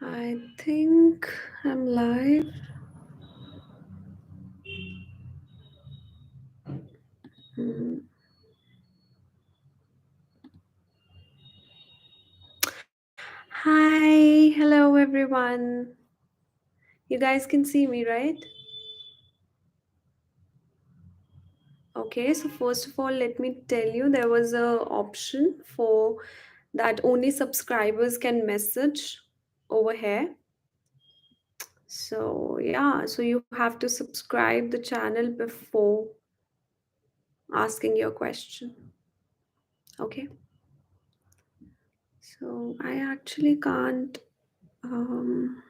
I think I'm live. Hmm. Hi, hello everyone. You guys can see me, right? Okay, so first of all, let me tell you there was a option for that only subscribers can message over here. So yeah, so you have to subscribe the channel before asking your question. Okay, so I actually can't. Um,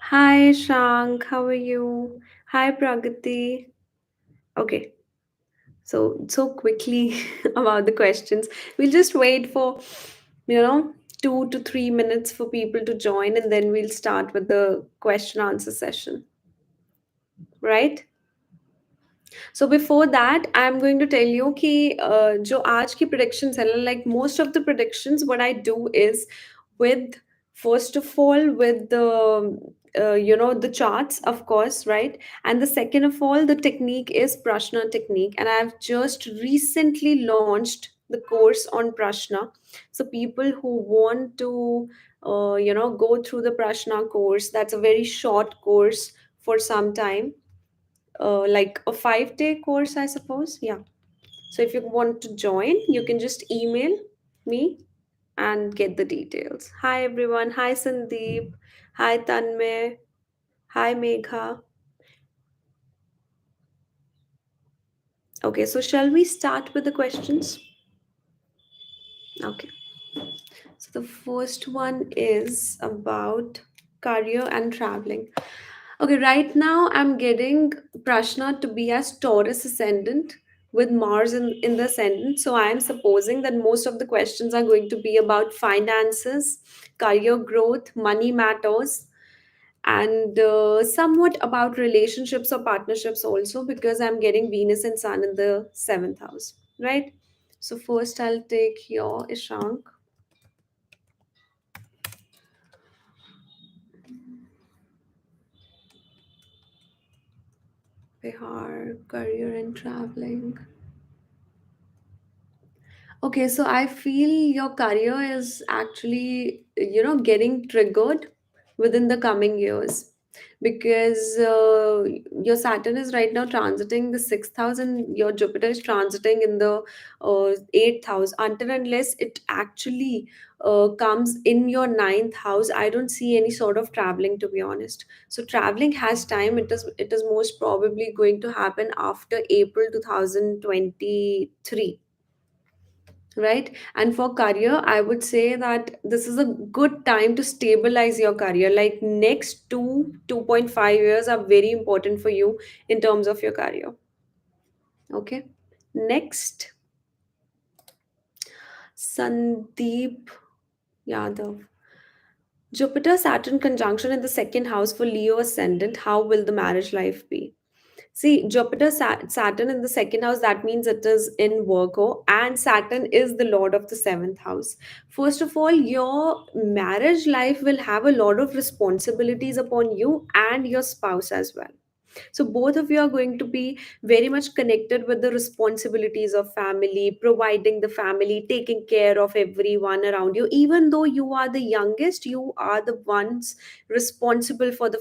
Hi Shank, how are you? Hi Pragati. Okay, so quickly about the questions. We'll just wait for, you know, 2 to 3 minutes for people to join, and then we'll start with the question answer session, right? So before that, I'm going to tell you कि जो आज की predictions है ना, like most of the predictions, what I do is with first of all with the charts, of course, right? And the second of all, the technique is Prashna technique, and I've just recently launched the course on Prashna. So people who want to go through the Prashna course, that's a very short course for some time, like a 5 day course, I suppose. Yeah. So if you want to join, you can just email me and get the details. Hi, everyone. Hi, Sandeep. Hi, Tanmay. Hi, Megha. Okay, so shall we start with the questions? Okay. So the first one is about career and traveling. Okay, right now I'm getting Prashna to be as Taurus ascendant with Mars in the ascendant. So I am supposing that most of the questions are going to be about finances, career growth, money matters, and somewhat about relationships or partnerships also, because I'm getting Venus and Sun in the seventh house, right? So first I'll take your Ishank. Bihar, career and traveling. Okay, so I feel your career is actually, getting triggered within the coming years, because your Saturn is right now transiting the sixth house and your Jupiter is transiting in the eighth house. Until unless it actually comes in your ninth house, I don't see any sort of traveling, to be honest. So traveling has time. It is most probably going to happen after April 2023, right? And for career, I would say that this is a good time to stabilize your career. Like next 2.5 years are very important for you in terms of your career. Okay, next, Sandeep Yadav. Jupiter Saturn conjunction in the second house for Leo ascendant, how will the marriage life be? See, Jupiter, Saturn in the second house, that means it is in Virgo, and Saturn is the lord of the seventh house. First of all, your marriage life will have a lot of responsibilities upon you and your spouse as well. So both of you are going to be very much connected with the responsibilities of family, providing the family, taking care of everyone around you. Even though you are the youngest, you are the ones responsible for the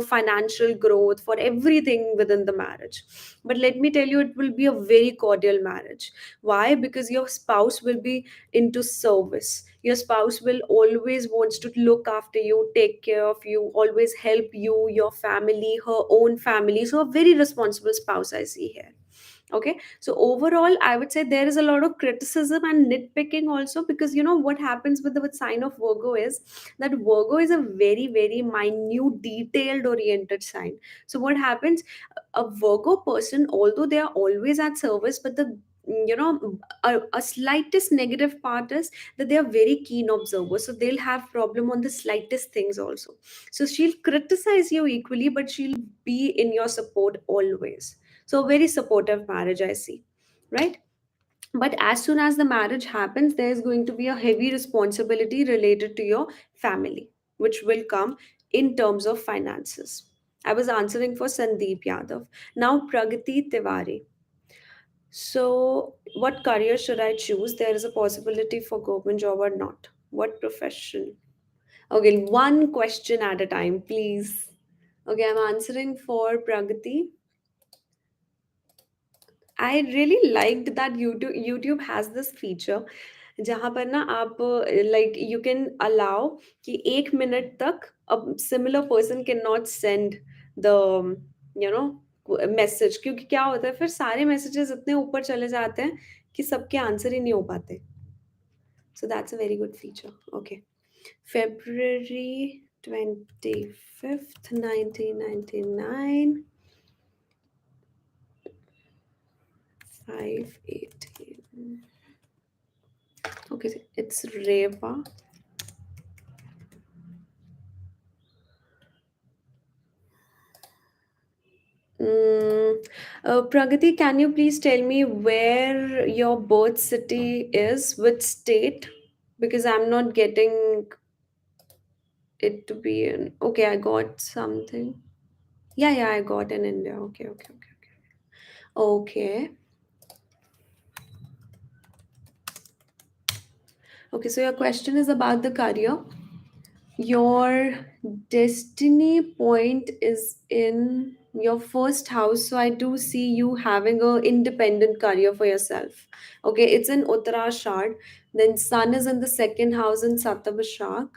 financial growth, for everything within the marriage. But let me tell you, it will be a very cordial marriage. Why? Because your spouse will be into service. Your spouse will always wants to look after you, take care of you, always help you, your family, her own family. So a very responsible spouse I see here. Okay, so overall I would say there is a lot of criticism and nitpicking also, because you know what happens with the sign of Virgo is that Virgo is a very very minute detailed oriented sign. So what happens, a Virgo person, although they are always at service, but the a slightest negative part is that they are very keen observers, so they'll have problem on the slightest things also. So she'll criticize you equally, but she'll be in your support always. So very supportive marriage I see, right? But as soon as the marriage happens, there's going to be a heavy responsibility related to your family, which will come in terms of finances. I was answering for Sandeep Yadav. Now, Pragati Tiwari. So, what career should I choose? There is a possibility for government job or not. What profession? Okay, one question at a time, please. Okay, I'm answering for Pragati. I really liked that YouTube has this feature जहाँ पर ना आप like you can allow कि 1 minute तक a similar person cannot send the you know message, क्योंकि क्या होता है फिर सारे messages इतने ऊपर चले जाते हैं कि सबके आंसर ही नहीं हो पाते. So that's a very good feature. Okay. February 25th, 1999, 5:18. Okay, it's Reva. Mm, Pragati, can you please tell me where your birth city is, which state? Because I'm not getting it to be in. Okay, I got something. Yeah, yeah, I got in India. Okay, okay, okay, okay. Okay. Okay, so your question is about the career. Your destiny point is in your first house, so I do see you having a independent career for yourself. Okay, it's in Uttarashad. Then sun is in the second house in Sattavishak.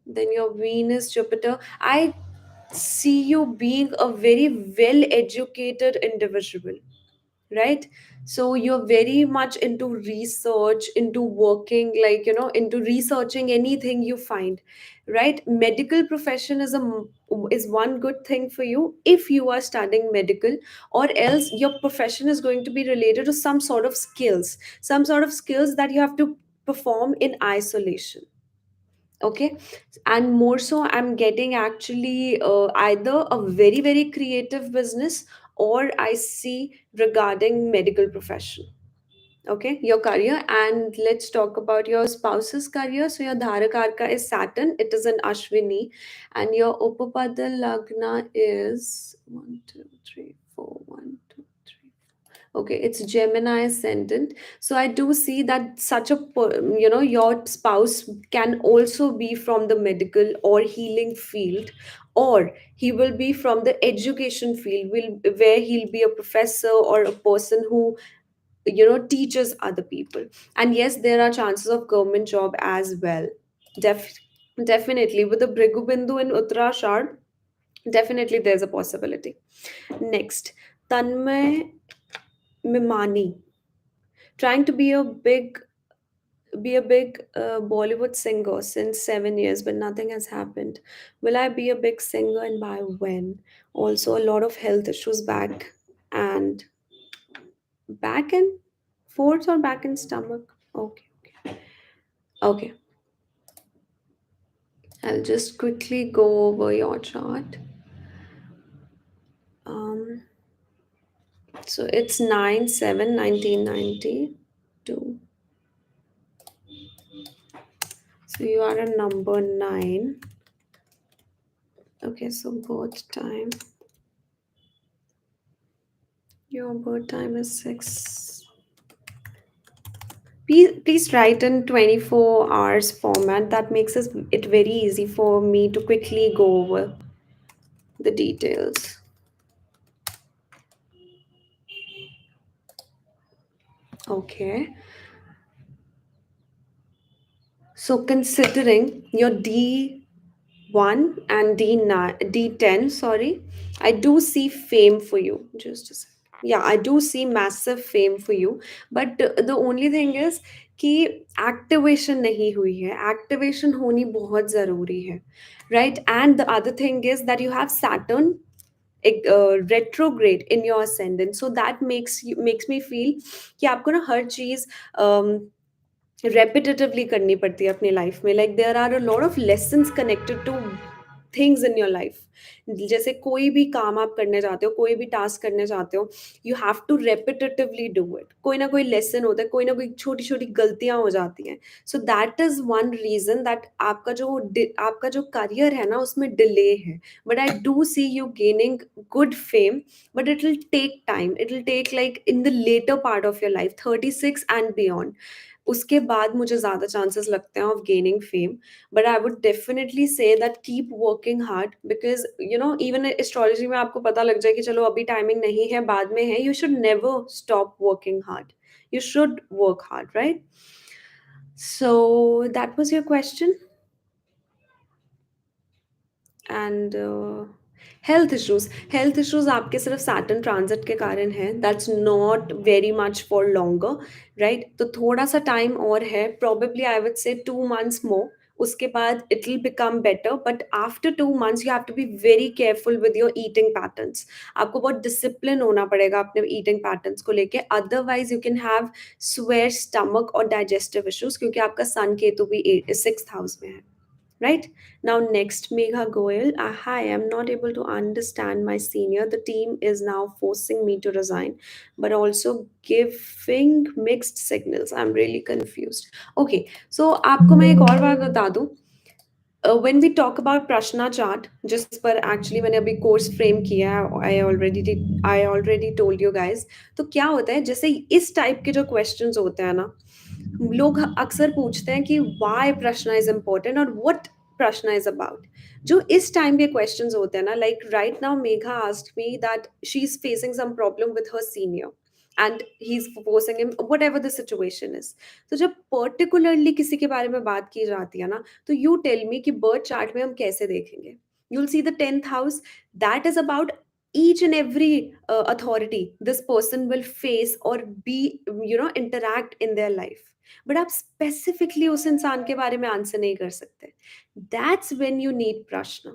Then your Venus, Jupiter. I see you being a very well educated individual, right? So you're very much into research, into working, like, into researching anything you find, right? Medical profession is one good thing for you if you are studying medical, or else your profession is going to be related to some sort of skills that you have to perform in isolation. Okay, and more so I'm getting actually either a very very creative business, or I see regarding medical profession. Okay, your career. And let's talk about your spouse's career. So your dharakarka is Saturn, it is an Ashwini, and your upapada lagna is 1 2 3 4 1 2 3. Okay, it's Gemini ascendant. So I do see that your spouse can also be from the medical or healing field, or he will be from the education field, where he'll be a professor or a person who teaches other people. And yes, there are chances of government job as well. Def- Definitely with the Bhrigu Bindu in Uttarashad, definitely there's a possibility. Next, Tanmay Mimani, trying to be a big Bollywood singer since 7 years, but nothing has happened. Will I be a big singer, and by when? Also, a lot of health issues and back in fourth or back in stomach. Okay, okay. I'll just quickly go over your chart. Um, so it's 9/7/1992. So you are a number 9. Okay, so birth time. Your birth time is 6. Please write in 24 hours format. That makes it very easy for me to quickly go over the details. Okay. So considering your D1 and D10, sorry, I do see fame for you. Just a second. Yeah, I do see massive fame for you. But the only thing is कि activation नहीं हुई है. Activation होनी बहुत ज़रूरी है, right? And the other thing is that you have Saturn retrograde in your ascendant, so that makes me feel कि आपको ना हर चीज़ repetitively करनी पड़ती है अपनी लाइफ में. Like there are a lot of lessons connected to things in your life. जैसे कोई भी काम आप करने जाते हो, कोई भी टास्क करने जाते हो, you have to repetitively do it. कोई ना कोई लेसन होता है, कोई ना कोई छोटी छोटी गलतियां हो जाती हैं। So that is one reason that आपका जो करियर है ना उसमें डिले है। But I do see you gaining good fame, but it will take time. It will take like in the later part of your life, 36 and beyond. उसके बाद मुझे ज़्यादा चांसेस लगते हैं of gaining fame. But I would definitely say that keep working hard, because you know even astrology में आपको पता लग जाए कि चलो अभी टाइमिंग नहीं है, बाद में है। You should never stop working hard, you should work hard, right? So that was your question. And health issues आपके सिर्फ सैटर्न ट्रांजिट के कारण है, that's not very much for longer, right? तो थोड़ा सा टाइम और है, प्रोबेबली आई वुड से 2 months मोर। उसके बाद it will become better, but after 2 months you have to be very careful with your eating patterns. आपको बहुत डिसिप्लिन होना पड़ेगा अपने ईटिंग पैटर्न्स को लेके, otherwise you can have swear stomach और डाइजेस्टिव इश्यूज, क्योंकि आपका सन केतु भी 6th हाउस में है, right? Now, next, Megha Goyal. Hi, I'm not able to understand my senior. The team is now forcing me to resign, but also giving mixed signals. I'm really confused. Okay, so आपको मैं एक और बात बता दूं। When we talk about prashna chart, जिस पर actually मैंने अभी कोर्स फ्रेम किया है, I already told you guys। तो क्या होता है, जैसे इस टाइप के जो क्वेश्चंस होते हैं ना, लोग अक्सर पूछते हैं कि वाई प्रश्न इज इम्पोर्टेंट और व्हाट प्रश्न इज अबाउट। जो इस टाइम के क्वेश्चंस होते हैं ना, like right now Megha asked me that she is facing some problem with her senior and he is forcing him, whatever the situation is. तो जब पर्टिकुलरली किसी के बारे में बात की जाती है ना, तो यू टेल मी कि बर्थ चार्ट में हम कैसे देखेंगे। You will see the 10th house, that is about each and every authority this person will face or be, interact in their life। But आप स्पेसिफिकली उस इंसान के बारे में आंसर नहीं कर सकते। दैट्स व्हेन यू नीड प्रश्न।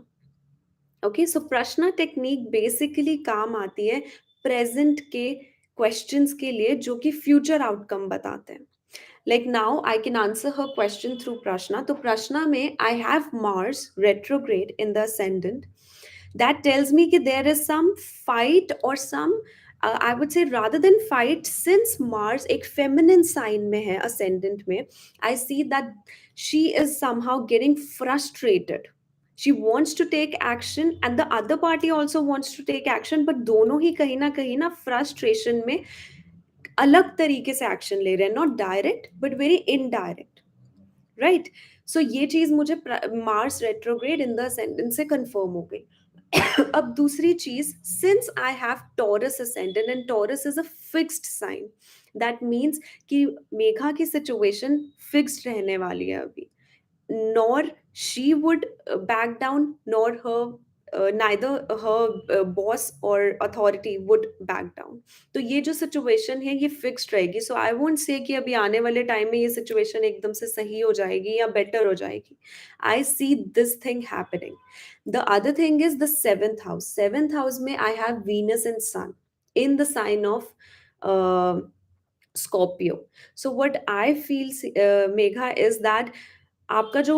ओके, सो प्रश्न टेक्निक बेसिकली काम आती है प्रेजेंट के क्वेश्चंस के लिए जो कि फ्यूचर आउटकम बताते हैं। Like now, I can answer her question through Prashna. तो Prashna में I have Mars retrograde in the ascendant. That tells me that there is some fight or some, I would say rather than fight, since Mars एक feminine sign में है ascendant में, I see that she is somehow getting frustrated. She wants to take action and the other party also wants to take action, but दोनों ही कहीं ना frustration में अलग तरीके से एक्शन ले रहे हैं, not direct but very indirect, right? So ये चीज मुझे Mars retrograde in the ascendant से कंफर्म हो गई। अब दूसरी चीज, since I have Taurus ascendant and Taurus is a fixed sign, that means कि मेघा की सिचुएशन फिक्स्ड रहने वाली है अभी। nor she would back down, nor her neither her boss or authority would back down। तो ये जो सिचुएशन है ये फिक्स्ड रहेगी। सो आई वोंट से कि अभी आने वाले टाइम में ये सिचुएशन एकदम से सही हो जाएगी या बेटर हो जाएगी। I see this thing happening. The other thing is the 7th house. 7th house में I have Venus and sun in the sign of Scorpio. So what I feel Megha is that आपका जो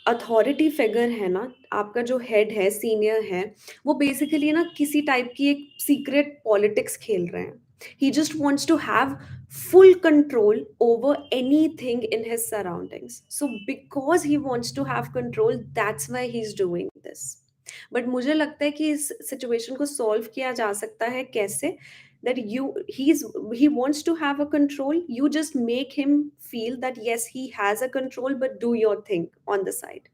authority figure है ना, आपका जो head है, senior है, वो बेसिकली ना किसी टाइप की एक सीक्रेट पॉलिटिक्स खेल रहे हैं। He just wants to have full control over anything in his surroundings. So because he wants to have control, that's why he's doing this। But मुझे लगता है कि इस सिचुएशन को सॉल्व किया जा सकता है कैसे, that he wants to have a control, you just make him feel that yes he has a control but do your thing on the side।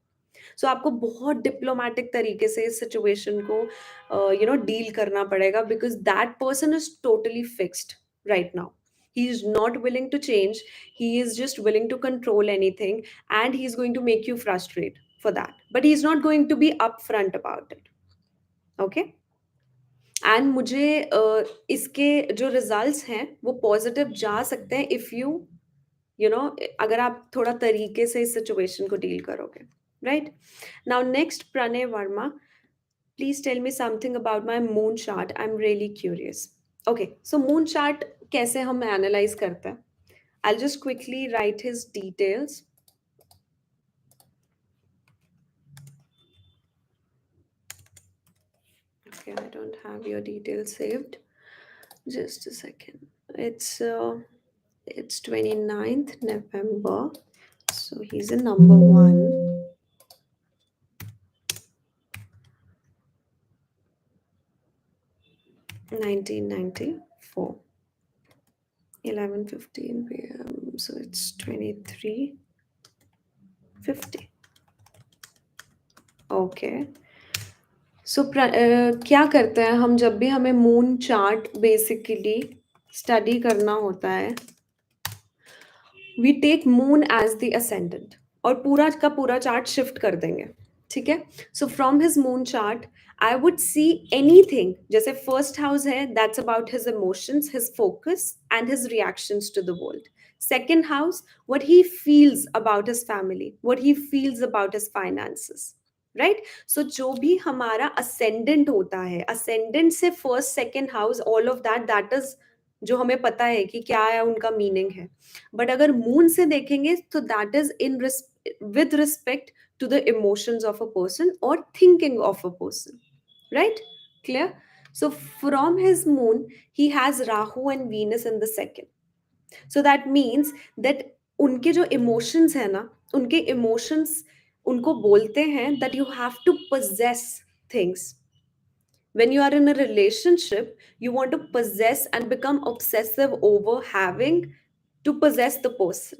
सो आपको बहुत डिप्लोमेटिक तरीके से इस सिचुएशन को डील करना पड़ेगा, because that person is totally fixed right now. He is not willing to change, he is just willing to control anything, and he is going to make you frustrate for that, but he is not going to be upfront about it। Okay, and मुझे इसके जो results हैं वो positive जा सकते हैं if you know अगर आप थोड़ा तरीके से इस सिचुएशन को डील करोगे, right? Now next, Pranay Verma, please tell me something about my moon chart, I am really curious. Okay, so moon chart कैसे हम एनालाइज करते हैं, I just quickly write his details. Okay, I don't have your details saved. Just a second. It's 29th November. So he's a number one. 1994. 11:15 p.m. So it's 23:50. Okay so क्या करते हैं हम जब भी हमें मून चार्ट बेसिकली स्टडी करना होता है we take moon as the ascendant और पूरा का पूरा चार्ट शिफ्ट कर देंगे ठीक है so from his moon chart I would see anything जैसे फर्स्ट हाउस है that's about his emotions his focus and his reactions to the world second house what he feels about his family what he feels about his finances right so जो भी हमारा ascendant होता है ascendant से first second house all of that is जो हमें पता है कि क्या है उनका मीनिंग है बट अगर मून से देखेंगे तो that is in with respect to the emotions of a person or thinking of a person right clear so from his moon he has rahu and venus in the second so that means that उनके जो emotions है ना उनके emotions उनको बोलते हैं that you have to possess things when you are in a relationship you want to possess and become obsessive over having to possess the person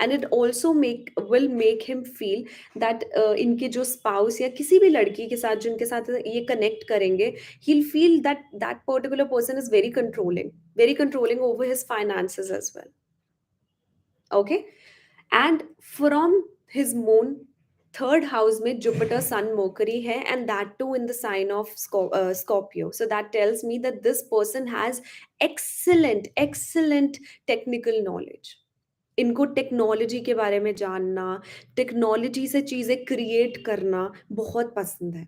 and it also make will make him feel that इनके जो spouse या किसी भी लड़की के साथ जिनके साथ ये connect करेंगे he'll feel that that particular person is very controlling over his finances as well okay and from his moon third house में Jupiter Sun Mercury है and that too in the sign of Scorpio so that tells me that this person has excellent technical knowledge इनको technology के बारे में जानना technology से चीज़ें create करना बहुत पसंद है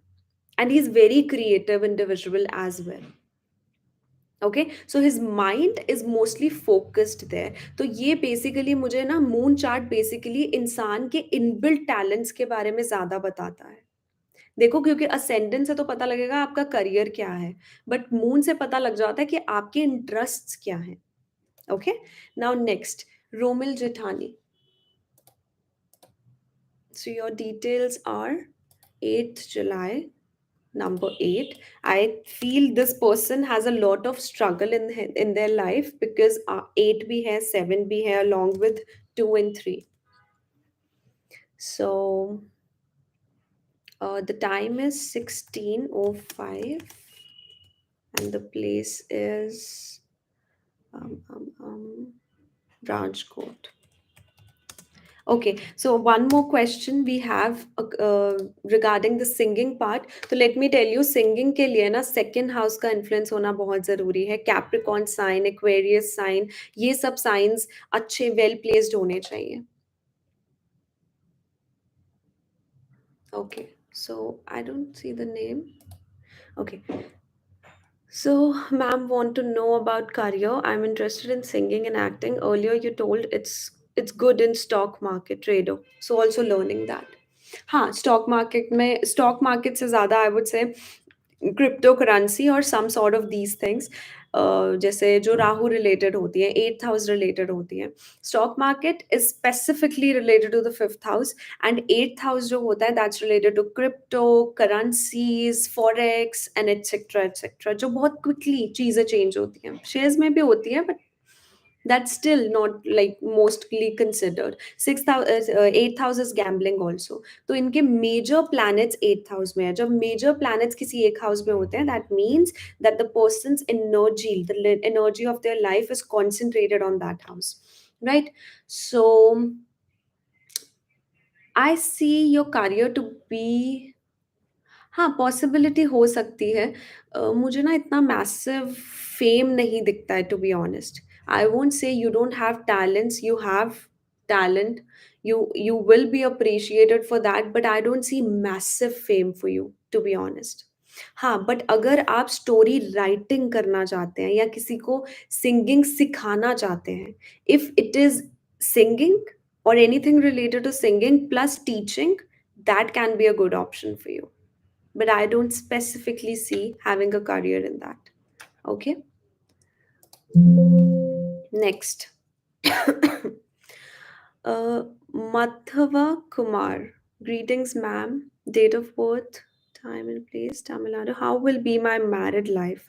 and he is very creative individual as well okay so his mind is mostly focused there तो ये बेसिकली मुझे ना मून चार्ट बेसिकली इंसान के इनबिल्ट टैलेंट्स के बारे में ज़्यादा बताता है देखो क्योंकि असेंडेंट से तो पता लगेगा आपका करियर क्या है बट मून से पता लग जाता है कि आपके इंटरेस्ट्स क्या हैं ओके नाउ नेक्स्ट रोमिल जेठानी so your details are 8th July, number 8. I feel this person has a lot of struggle in their life because 8 bhi hai, 7 bhi hai along with 2 and 3. So the time is 16:05 and the place is Rajkot. Okay, so one more question we have regarding the singing part. तो let me tell you, singing के लिए ना second house का influence होना बहुत ज़रूरी है. Capricorn sign, Aquarius sign, ये सब signs अच्छे well placed होने चाहिए. Okay, so I don't see the name. Okay, so ma'am want to know about career. I'm interested in singing and acting. Earlier you told it's good in stock market trader. So also learning that. हाँ stock market से ज़्यादा I would say cryptocurrency और some sort of these things जैसे जो Rahu related होती है eighth house related होती है stock market is specifically related to the fifth house and eighth house जो होता है that's related to crypto currencies forex and etcetera जो बहुत क्विकली चीज़ें चेंज होती हैं शेयर्स में भी होती है but that's still not like mostly considered sixth house eighth house is gambling also तो इनके major planets eighth house में है जब major planets किसी एक house में होते हैं that means that the person's energy the energy of their life is concentrated on that house right so I see your career to be हाँ, possibility हो सकती है। मुझे ना इतना मैसिव फेम नहीं दिखता है to be honest. I won't say you don't have talents, you have talent, you will be appreciated for that, but I don't see massive fame for you, to be honest. हाँ, but अगर आप story writing करना चाहते हैं या किसी को singing सिखाना चाहते हैं, if it is singing or anything related to singing plus teaching, that can be a good option for you. but I don't specifically see having a career in that. Okay, next. uh, Madhava Kumar. Greetings, ma'am. Date of birth, time and place, Tamil Nadu. How will be my married life?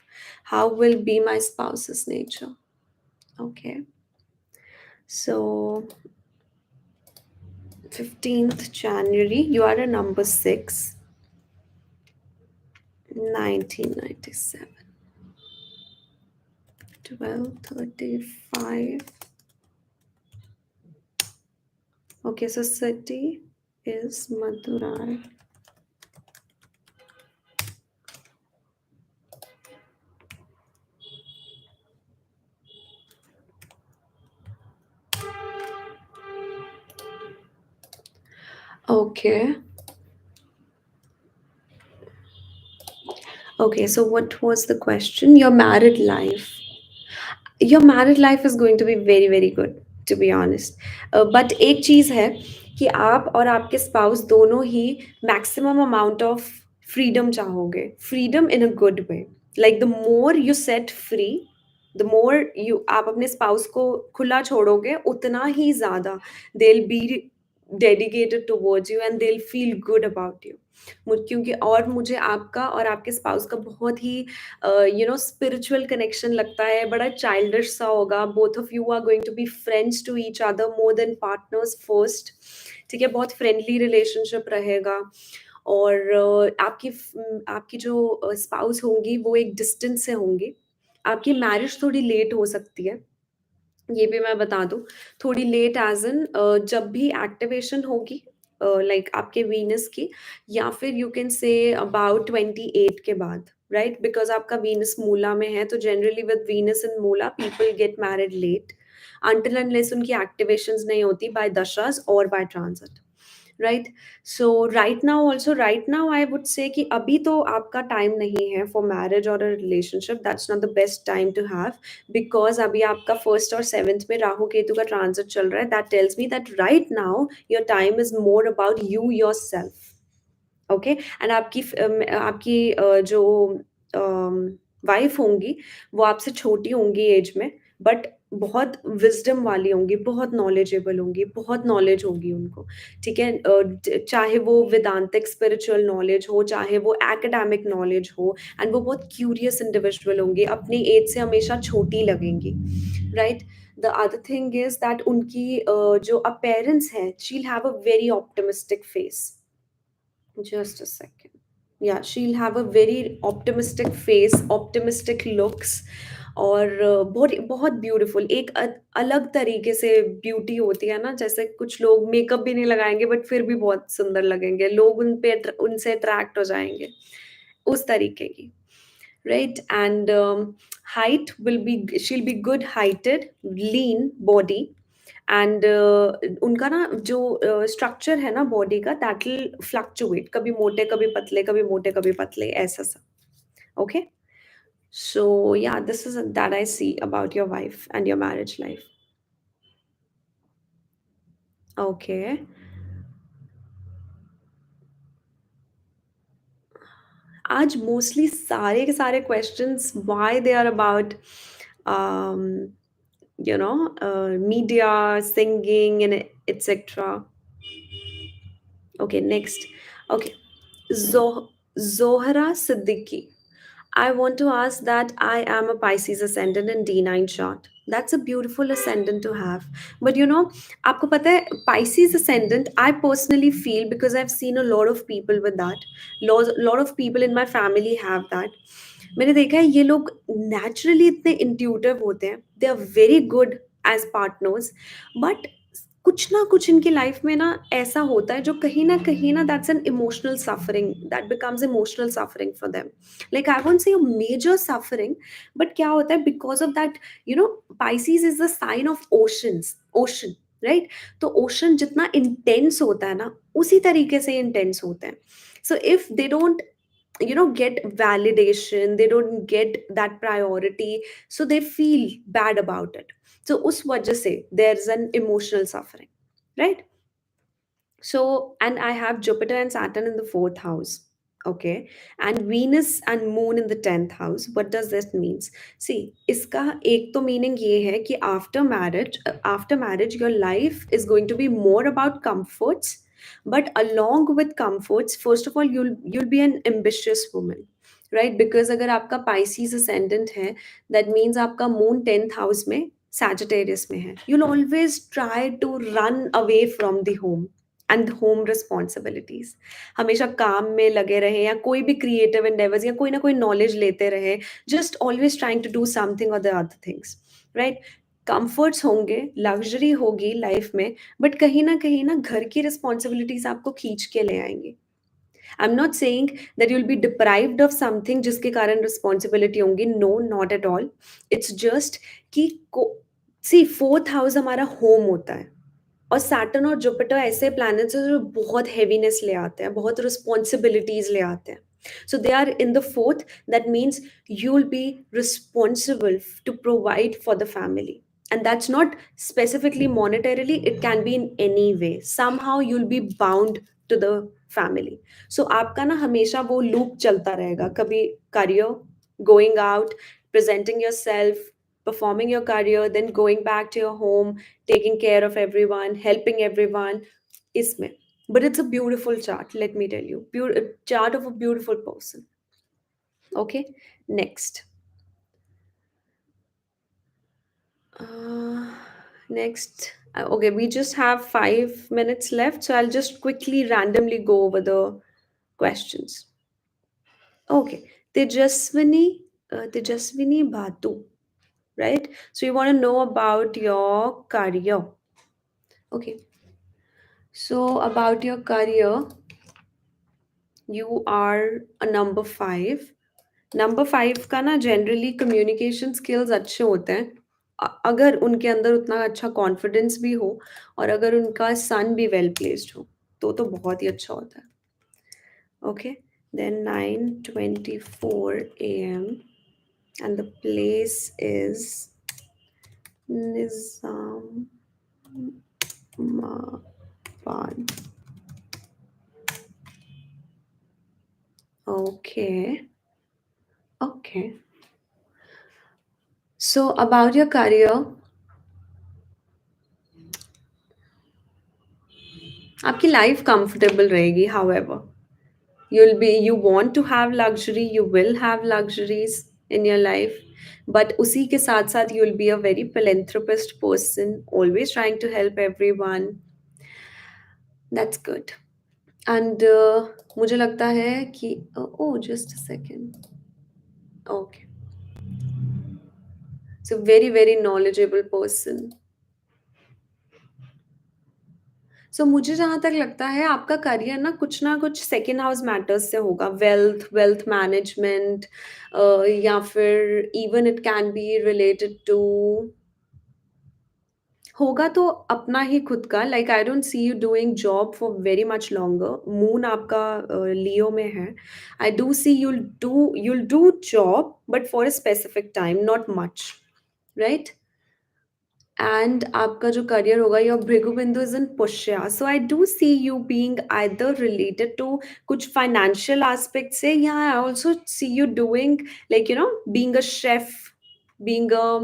How will be my spouse's nature? Okay. So, 15th January, you are a number 6, 1997, 12:35. Okay, so city is Madurai. Okay. Okay, so what was the question? Your married life. Your married life is going to be very very good, to be honest. But एक चीज है कि आप और आपके spouse दोनों ही maximum amount of freedom चाहोगे, freedom in a good way. Like the more you set free, the more you आप अपने स्पाउस को खुला छोड़ोगे, उतना ही ज्यादा they will be dedicated towards you and they will feel good about you. क्योंकि और मुझे आपका और आपके स्पाउस का बहुत ही स्पिरिचुअल कनेक्शन लगता है, बड़ा चाइल्डिश सा होगा. Both of you are going to be friends to each other more than partners first. ठीक है, बहुत फ्रेंडली रिलेशनशिप रहेगा. और आपकी जो स्पाउस होंगी वो एक डिस्टेंस से होंगी. आपकी मैरिज थोड़ी लेट हो सकती है, ये भी मैं बता दूँ, थोड़ी लेट एज़ इन जब भी एक्टिवेशन होगी लाइक आपके वीनस की, या फिर यू कैन से अबाउट 28 के बाद, राइट? बिकॉज़ आपका वीनस मूला में है, तो generally with Venus in Mula people get married late until unless उनकी एक्टिवेशंस नहीं होती बाय दशास और by transit, right? So right now I would say कि अभी तो आपका टाइम नहीं है फॉर मैरिज और a relationship. That's not the best time to have, because अभी आपका फर्स्ट और सेवेंथ में राहु केतु का ट्रांजिट चल रहा है. That tells me that right now your time is more about you your self. Okay, and आपकी जो वाइफ होंगी वो आपसे छोटी होंगी एज में, बट बहुत विजडम वाली होंगी, बहुत नॉलेजेबल होंगी, बहुत नॉलेज होगी उनको. ठीक है, चाहे वो वेदांतिक स्पिरिचुअल नॉलेज हो, चाहे वो एकेडमिक नॉलेज हो, एंड वो बहुत क्यूरियस इंडिविजुअल होंगी, अपनी एज से हमेशा छोटी लगेंगी, right? The other thing is that उनकी जो अपेयरेंस है, she have a very optimistic face. Just a second. Yeah, she'll have a very optimistic face, optimistic looks, और बहुत बहुत ब्यूटीफुल एक अलग तरीके से ब्यूटी होती है ना. जैसे कुछ लोग मेकअप भी नहीं लगाएंगे बट फिर भी बहुत सुंदर लगेंगे, लोग उनसे अट्रैक्ट हो जाएंगे, उस तरीके की, right? And height will be, she'll be good heighted, lean body. And उनका ना जो स्ट्रक्चर है ना बॉडी का, दैट विल फ्लक्चुएट, कभी मोटे कभी पतले, कभी मोटे कभी पतले, ऐसा सा. ओके, सो या this is that I see about your wife and your marriage life. Okay, आज मोस्टली सारे के सारे questions why they are about media, singing and etcetera. Okay, next. Okay, Zohra Siddiqui. I want to ask that I am a Pisces ascendant in D9 chart. That's a beautiful ascendant to have. But आपको पता है Pisces ascendant, I personally feel, because I've seen a lot of people with that. Lot of people in my family have that. मैंने देखा है ये लोग naturally इतने intuitive होते हैं. They are very good as partners. But कुछ ना कुछ इनकी लाइफ में ना ऐसा होता है जो कहीं ना that's an emotional suffering, that becomes emotional suffering for them. Like I won't say a major suffering, but क्या होता है because of that, Pisces is the sign of ocean, right? तो ओशन जितना इंटेंस होता है ना, उसी तरीके से इंटेंस होते हैं. So if they don't get validation, they don't get that priority, so they feel bad about it. So उस वजह से there's an emotional suffering, right? So, and I have Jupiter and Saturn in the fourth house. Okay, and Venus and Moon in the 10th house. What does this means? See, इसका एक तो meaning ये है कि after marriage your life is going to be more about comforts, but along with comforts, first of all you'll be an ambitious woman, right? Because अगर आपका Pisces ascendant है, that means आपका Moon 10th house में Sagittarius में है, you'll always try to run away from the home and home responsibilities. हमेशा काम में लगे रहे या कोई भी क्रिएटिव एंडेवर्स या कोई ना कोई नॉलेज लेते रहे, just always trying to do something और the other things, right? Comforts होंगे, लग्जरी होगी लाइफ में, बट कहीं ना घर की रिस्पॉन्सिबिलिटीज आपको खींच के ले आएंगी. I am not saying that you'll be deprived of something जिसके कारण रिस्पॉन्सिबिलिटी होंगी, no not at all. It's just कि सी फोर्थ हाउस हमारा होम होता है, और सैटर्न और जुपिटर ऐसे प्लैनेट्स हैं जो बहुत हेवीनेस ले आते हैं, बहुत रिस्पॉन्सिबिलिटीज ले आते हैं. So they are in the fourth, that means you will be responsible to provide for the family. And that's not specifically monetarily, it can be in any way. Somehow you'll be bound to the family. So आपका ना हमेशा वो loop चलता रहेगा, कभी career, going out, presenting yourself, performing your career, then going back to your home, taking care of everyone, helping everyone. Isme. But it's a beautiful chart, let me tell you. A chart of a beautiful person. Okay, next. Uh, okay, we just have 5 minutes left, so I'll just quickly randomly go over the questions. Okay, Tejaswini Batu, right? So you want to know about your career. Okay, so about your career, you are a number 5. Number 5 का ना generally communication skills अच्छे होते हैं, अगर उनके अंदर उतना अच्छा कॉन्फिडेंस भी हो, और अगर उनका सन भी वेल प्लेस्ड हो, तो बहुत ही अच्छा होता है. Okay, then 9:24 a.m. and the place is Nizamabad. Okay, okay. So about your career, आपकी लाइफ कंफर्टेबल रहेगी. However, you want to have luxury, you will have luxuries in your life, but उसी के साथ साथ you'll be a very philanthropist person, always trying to help everyone. That's good. And मुझे लगता है कि oh, just a second. Okay, so very very knowledgeable person. सो मुझे जहाँ तक लगता है आपका करियर ना कुछ सेकंड हाउस मैटर्स से होगा, वेल्थ मैनेजमेंट, या फिर even it can be related to, होगा तो अपना ही खुद का. Like I don't see you doing job for very much longer. Moon आपका लियो में है. I do see you'll do job but for a specific time, not much, right? And आपका जो करियर होगा, your Bhrigu Bindu is in Pushya, so I do see you being either related to कुछ financial aspect से, या I also see you doing like being a chef, being a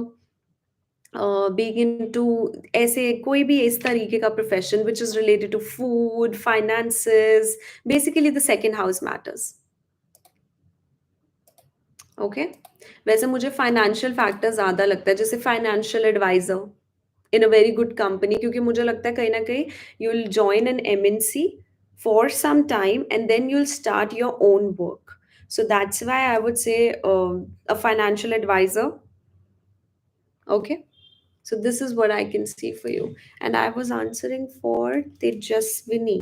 being into, ऐसे कोई भी इस तरीके का profession which is related to food, finances, basically the second house matters. Okay, वैसे मुझे फाइनेंशियल फैक्टर ज्यादा लगता है, जैसे financial adviser in a very good company, क्योंकि मुझे लगता है कहीं ना कहीं you will join an MNC for some time and then you will start your own work. So that's why I would say a financial adviser. Okay, so this is what I can see for you, and I was answering for Tejaswini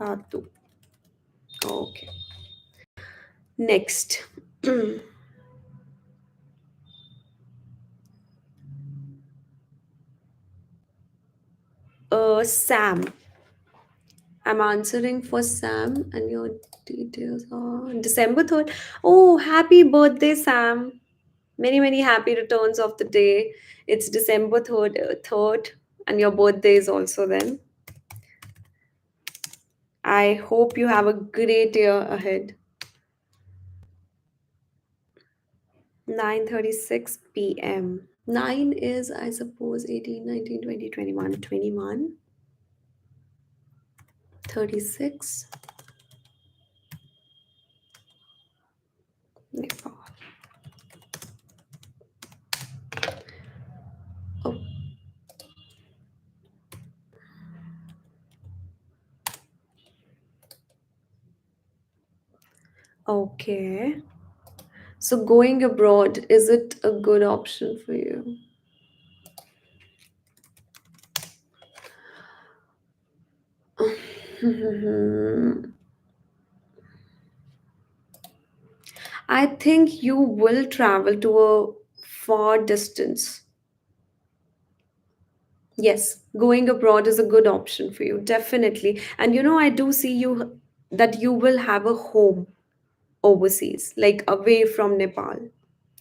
Patu. Okay, next. Sam. I'm answering for Sam, and your details are December 3rd. Oh, happy birthday, Sam. Many, many happy returns of the day. It's December 3rd, and your birthday is also then. I hope you have a great year ahead. 9:36 p.m. 9 is, I suppose, 18, 19, 20, 21, 21, 36, Nepal. Oh, okay. So going abroad, is it a good option for you? I think you will travel to a far distance. Yes, going abroad is a good option for you, definitely. And I do see you that you will have a home overseas, like away from Nepal.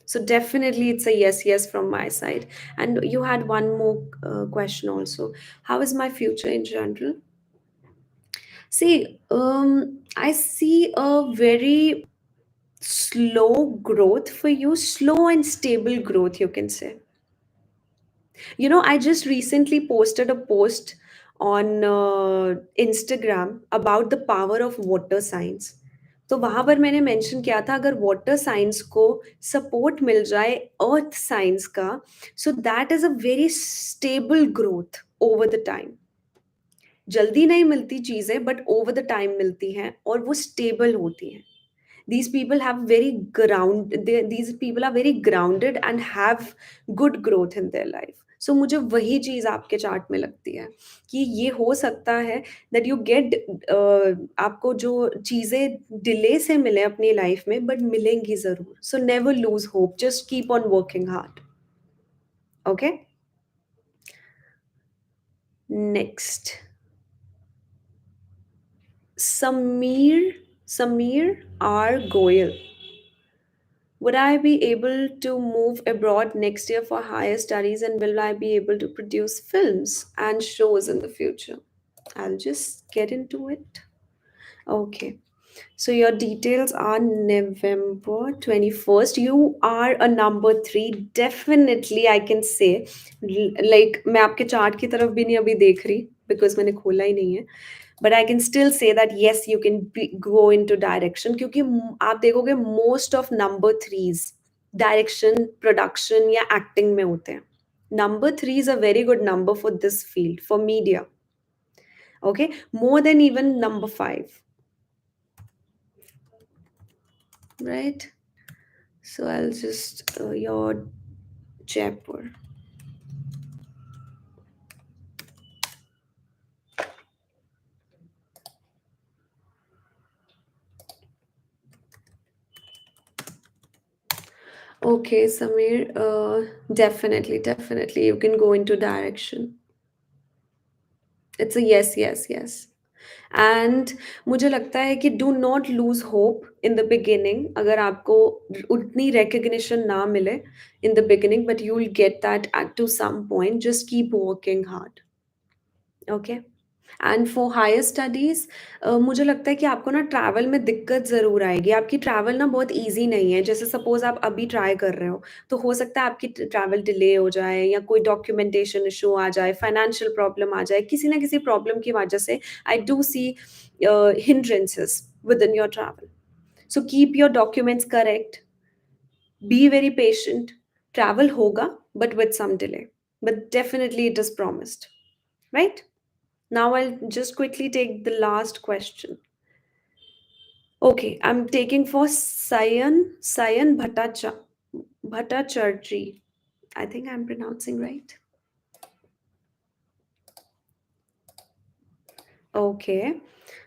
So definitely it's a yes, yes from my side. And you had one more question also. How is my future in general? See, I see a very slow growth for you, slow and stable growth, you can say. I just recently posted a post on Instagram about the power of water signs. तो वहां पर मैंने mention किया था अगर water science को support मिल जाए earth science का सो that is a very stable growth over the time जल्दी नहीं मिलती चीजें बट ओवर द टाइम मिलती हैं और वो स्टेबल होती हैं these people have very these people are very grounded and have good growth in their life so मुझे वही चीज आपके चार्ट में लगती है कि ये हो सकता है that you get आपको जो चीजें डिले से मिले अपनी लाइफ में बट मिलेंगी जरूर so never lose hope just keep on working hard okay next Samir R Goyal. Would I be able to move abroad next year for higher studies and will I be able to produce films and shows in the future? I'll just get into it. Okay. So your details are November 21st. You are a number 3. Definitely I can say like मैं आपके chart की तरफ भी नहीं अभी देख रही because मैंने खोला ही नहीं है but I can still say that yes you can go into direction क्योंकि आप देखोगे most of number threes direction production या acting में होते हैं number 3 is a very good number for this field for media okay more than even number 5 right so I'll just your Jaipur. Okay Samir definitely you can go into direction it's a yes yes yes and मुझे लगता है कि do not lose hope in the beginning अगर आपको उतनी recognition ना मिले in the beginning but you will get that at to some point just keep working hard okay and for higher studies मुझे लगता है कि आपको ना ट्रैवल में दिक्कत ज़रूर आएगी आपकी ट्रैवल ना बहुत ईजी नहीं है जैसे सपोज आप अभी ट्राई कर रहे हो तो हो सकता है आपकी ट्रैवल डिले हो जाए या कोई डॉक्यूमेंटेशन इशू आ जाए फाइनेंशियल प्रॉब्लम आ जाए किसी ना किसी प्रॉब्लम की वजह से I do see hindrances within your travel so keep your documents correct be very patient travel hoga but with some delay but definitely it is promised right now I'll just quickly take the last question. Okay, I'm taking for Sayan Bhattacharjee. I think I'm pronouncing right. Okay,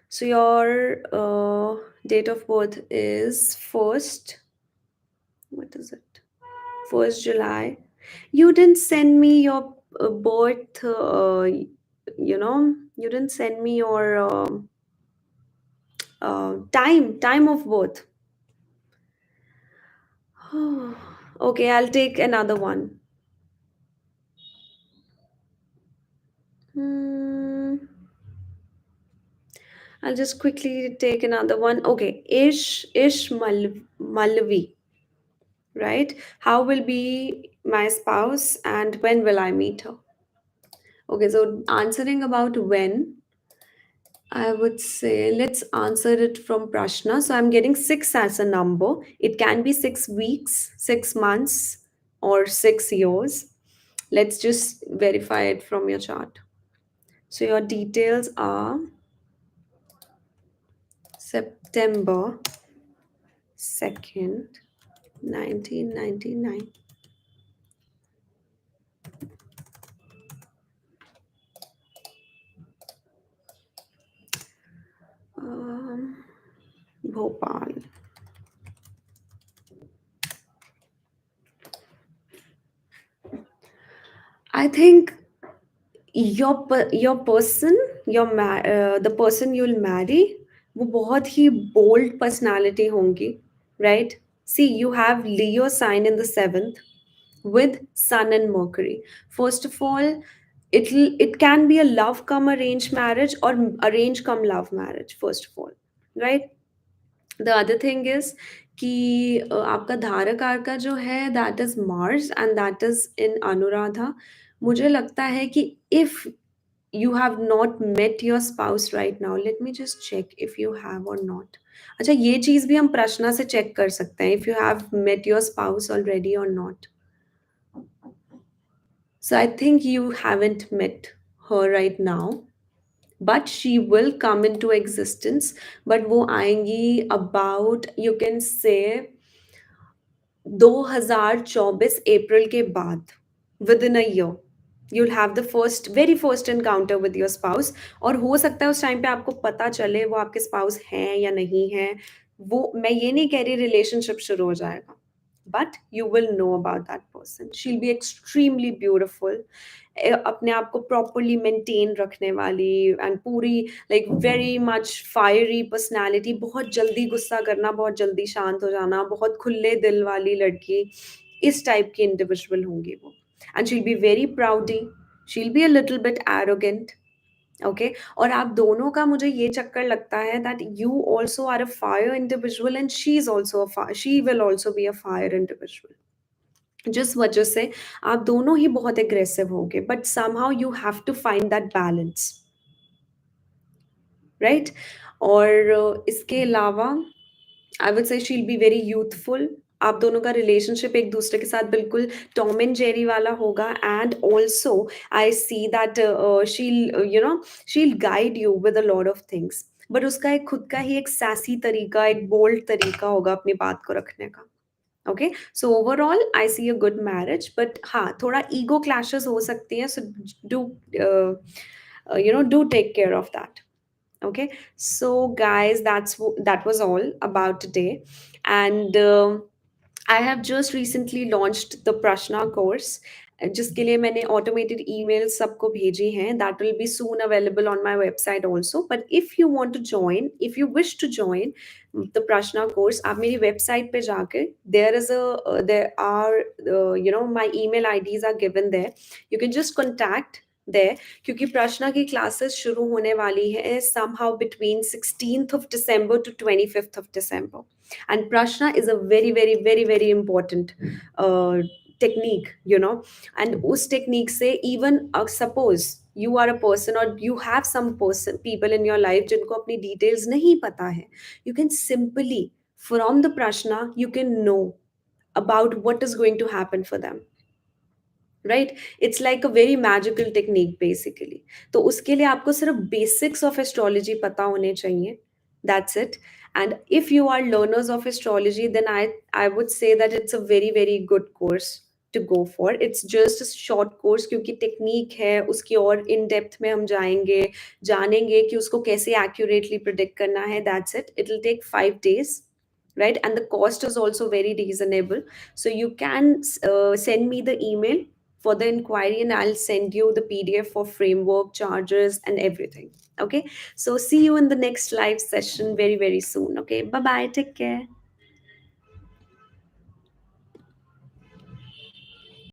so your date of birth is first. What is it? 1st July. You didn't send me your birth. You didn't send me your time of birth. Okay, I'll take another one. Hmm, I'll just quickly take another one. Okay, Malvi, right? How will be my spouse and when will I meet her? Okay, so answering about when, I would say let's answer it from Prashna. So I'm getting 6 as a number. It can be 6 weeks, 6 months, or 6 years. Let's just verify it from your chart. So your details are September 2nd, 1999. Um, Bhopal. I think your person, the person you'll marry, वो बहुत ही bold personality होंगी, right? See, you have Leo sign in the seventh with Sun and Mercury. First of all, it can be a love come arranged marriage or arrange come love marriage. First of all, right? The other thing is कि आपका धारक का जो है that is Mars and that is in Anuradha. मुझे लगता है कि if you have not met your spouse right now, let me just check if you have or not. अच्छा, ये चीज भी हम प्रश्न से चेक कर सकते हैं if you have met your spouse already or not. So I think you haven't met her right now, but she will come into existence. But वो आएंगी about, you can say, 2024 अप्रैल के बाद, with in a year you'll have the very first encounter with your spouse. और हो सकता है उस time पे आपको पता चले वो आपके spouse हैं या नहीं हैं. वो मैं ये नहीं कह रही रिलेशनशिप शुरू हो जाएगा, but you will know about that person. She will be extremely beautiful, अपने आप को प्रॉपरली मेंटेन रखने वाली, एंड पूरी like very much fiery personality, बहुत जल्दी गुस्सा करना, बहुत जल्दी शांत हो जाना, बहुत खुले दिल वाली लड़की, इस टाइप की इंडिविजुअल होंगी वो. And she will be very proudy, she will be a little bit arrogant. Okay, और आप दोनों का मुझे ये चक्कर लगता है that you also are a fire individual and she is also she will also be a fire individual. जिस वजह से आप दोनों ही बहुत एग्रेसिव होगे, but somehow you have to find that balance, right? और इसके अलावा I would say she will be very youthful. आप दोनों का रिलेशनशिप एक दूसरे के साथ बिल्कुल टॉम एंड जेरी वाला होगा. And also I see that शील यू नो शील guide you with a lot of things, but उसका एक खुद का ही एक सैसी तरीका, एक बोल्ड तरीका होगा अपनी बात को रखने का. Okay, so overall I see a good marriage, but हाँ, थोड़ा ईगो क्लैशेस हो सकती हैं. So do do take care of that. Okay, so guys, that was all about today. And I have just recently launched the Prashna course, जिसके लिए मैंने automated emails सबको भेजी हैं. That will be soon available on my website also. But if you want to join, if you wish to join the Prashna course, आप मेरी website पे जाके, there are my email IDs are given there. You can just contact there, क्योंकि प्रश्ना की classes शुरू होने वाली है somehow between 16th of December to 25th of December. And prashna is a very very very very important uh, technique, and उस technique से even suppose you are a person or you have some people in your life जिनको अपनी details नहीं पता है, you can simply from the prashna you can know about what is going to happen for them, right? It's like a very magical technique basically. तो उसके लिए आपको सिर्फ बेसिक्स ऑफ एस्ट्रोलॉजी पता होने चाहिए, that's it. And if you are learners of astrology, then I would say that it's a very very good course to go for. It's just a short course, क्योंकि technique है उसकी और in depth में हम जाएंगे, जानेंगे कि उसको कैसे एक्यूरेटली प्रिडिक्ट करना है. That's it. It will take 5 days, right? And the cost is also very reasonable. So you can send me the email for the inquiry, and I'll send you the PDF for framework, charges, and everything. Okay. So see you in the next live session very, very soon. Okay. Bye bye. Take care.